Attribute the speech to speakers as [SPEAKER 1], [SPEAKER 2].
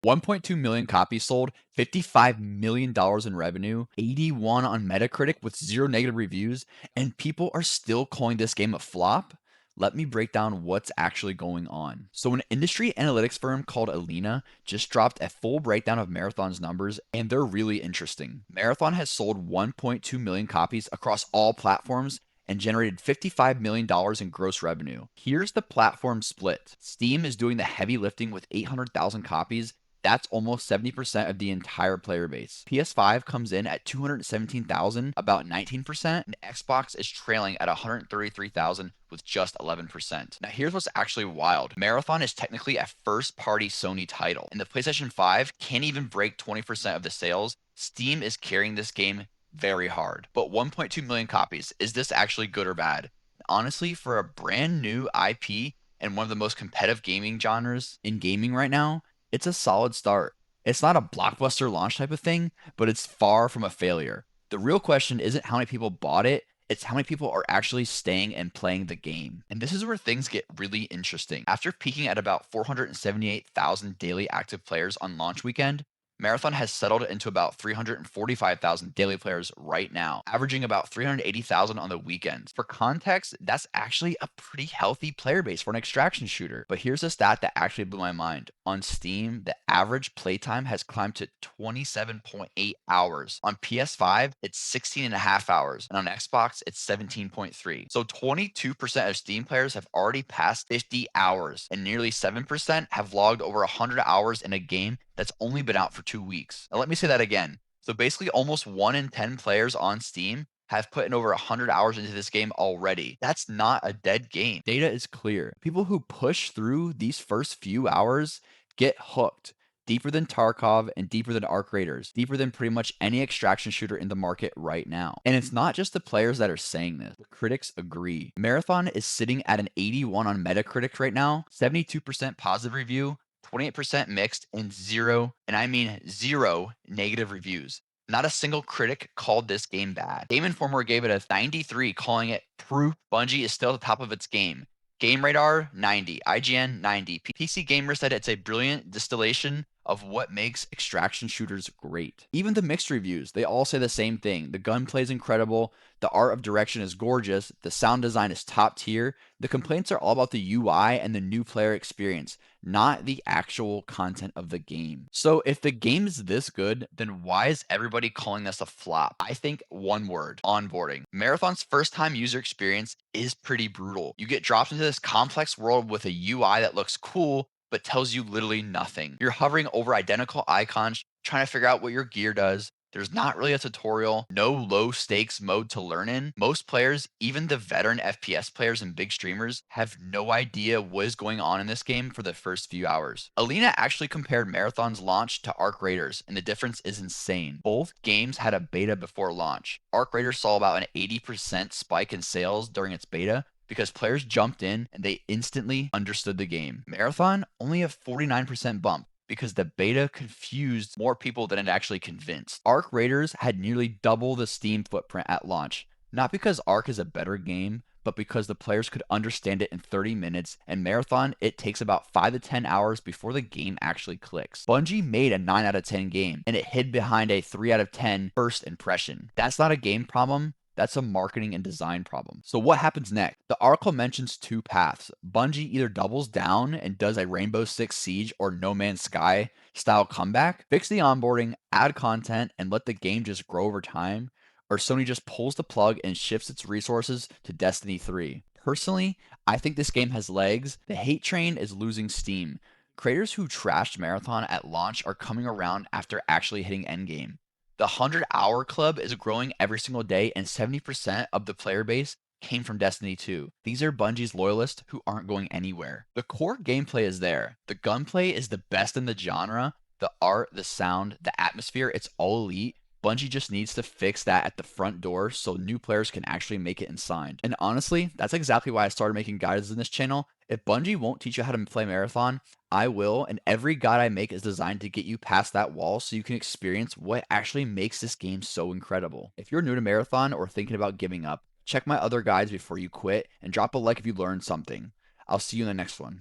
[SPEAKER 1] 1.2 million copies sold, $55 million in revenue, 81 on Metacritic with 0 negative reviews, and people are still calling this game a flop? Let me break down what's actually going on. So, an industry analytics firm called Alina just dropped a full breakdown of Marathon's numbers, and they're really interesting. Marathon has sold 1.2 million copies across all platforms and generated $55 million in gross revenue. Here's the platform split. Steam is doing the heavy lifting with 800,000 copies. That's almost 70% of the entire player base. PS5 comes in at 217,000, about 19%, and Xbox is trailing at 133,000 with just 11%. Now here's what's actually wild. Marathon is technically a first-party Sony title, and the PlayStation 5 can't even break 20% of the sales. Steam is carrying this game very hard. But 1.2 million copies, is this actually good or bad? Honestly, for a brand new IP and one of the most competitive gaming genres in gaming right now, it's a solid start. It's not a blockbuster launch type of thing, but it's far from a failure. The real question isn't how many people bought it, it's how many people are actually staying and playing the game. And this is where things get really interesting. After peaking at about 478,000 daily active players on launch weekend, Marathon has settled into about 345,000 daily players right now, averaging about 380,000 on the weekends. For context, that's actually a pretty healthy player base for an extraction shooter. But here's a stat that actually blew my mind. On Steam, the average playtime has climbed to 27.8 hours. On PS5, it's 16.5 hours. And on Xbox, it's 17.3. So 22% of Steam players have already passed 50 hours, and nearly 7% have logged over 100 hours in a game that's only been out for 2 weeks. Now, let me say that again. So basically, almost 1 in 10 players on Steam have put in over 100 hours into this game already. That's not a dead game. Data is clear. People who push through these first few hours get hooked. Deeper than Tarkov and deeper than Arc Raiders, deeper than pretty much any extraction shooter in the market right now. And it's not just the players that are saying this. The critics agree. Marathon is sitting at an 81 on Metacritic right now, 72% positive review, 28% mixed, and zero, and I mean zero, negative reviews. Not a single critic called this game bad. Game Informer gave it a 93, calling it proof Bungie is still at the top of its game. Game Radar, 90. IGN, 90. PC Gamer said it's a brilliant distillation of what makes extraction shooters great. Even the mixed reviews, they all say the same thing. The gunplay is incredible, the art of direction is gorgeous, the sound design is top tier. The complaints are all about the UI and the new player experience, not the actual content of the game. So if the game is this good, then why is everybody calling this a flop? I think one word: onboarding. Marathon's first time user experience is pretty brutal. You get dropped into this complex world with a UI that looks cool, but tells you literally nothing. You're hovering over identical icons, trying to figure out what your gear does. There's not really a tutorial, no low stakes mode to learn in. Most players, even the veteran FPS players and big streamers, have no idea what is going on in this game for the first few hours. Alina actually compared Marathon's launch to Arc Raiders, and the difference is insane. Both games had a beta before launch. Arc Raiders saw about an 80% spike in sales during its beta, because players jumped in and they instantly understood the game. Marathon only a 49% bump because the beta confused more people than it actually convinced. Arc Raiders had nearly double the Steam footprint at launch, not because Arc is a better game, but because the players could understand it in 30 minutes, and Marathon, it takes about 5 to 10 hours before the game actually clicks. Bungie made a 9 out of 10 game, and it hid behind a 3 out of 10 first impression. That's not a game problem, that's a marketing and design problem. So what happens next? The article mentions two paths. Bungie either doubles down and does a Rainbow Six Siege or No Man's Sky style comeback, fix the onboarding, add content, and let the game just grow over time, or Sony just pulls the plug and shifts its resources to Destiny 3. Personally, I think this game has legs. The hate train is losing steam. Creators who trashed Marathon at launch are coming around after actually hitting endgame. The 100-hour club is growing every single day, and 70% of the player base came from Destiny 2. These are Bungie's loyalists who aren't going anywhere. The core gameplay is there. The gunplay is the best in the genre. The art, the sound, the atmosphere, it's all elite. Bungie just needs to fix that at the front door so new players can actually make it inside. And honestly, that's exactly why I started making guides in this channel. If Bungie won't teach you how to play Marathon, I will, and every guide I make is designed to get you past that wall so you can experience what actually makes this game so incredible. If you're new to Marathon or thinking about giving up, check my other guides before you quit and drop a like if you learned something. I'll see you in the next one.